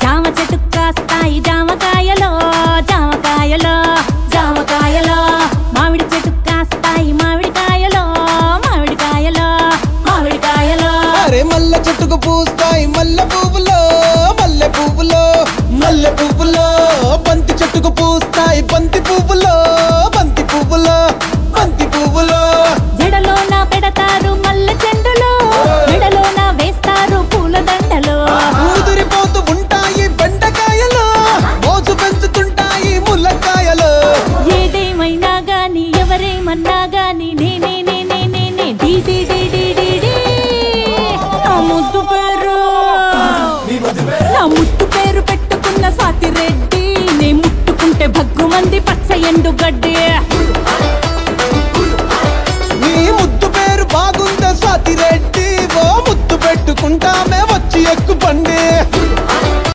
జామ చెట్టుకు కాస్తాయి జామకాయలో జామకాయలో జామకాయలో మామిడి చెట్టుకు కాస్తాయి మామిడికాయలో మామిడికాయలో మామిడికాయలో అరే మల్లె చెట్టుకు పూస్తాయి మల్లె పువ్వులో మల్లె పువ్వులో మల్లె పువ్వులో బంతి చెట్టుకు పూస్తాయి బంతి పువ్వులో బంతి పువ్వులో బంతి పువ్వులో జడలోన పెడతారు మల్లె చెండులో మెడలోన వేస్తారు పూల దండలో ముదిరిపోతూ ఉంటాయి బెండకాయలు మోజు పెంచుతుంటాయి ముల్లకాయలు ఏదేమైనా గాని ఎవరేమన్నా గాని నేనే నేనే నేనే డీ డీ డీ డీ డీ డీ నా ముద్దు పేరు నా ముద్దు పేరు పెట్టుకున్న స్వాతి రెడ్డి నే ముట్టుకుంటే భగ్గుమంది పచ్చ ఎండు గడ్డి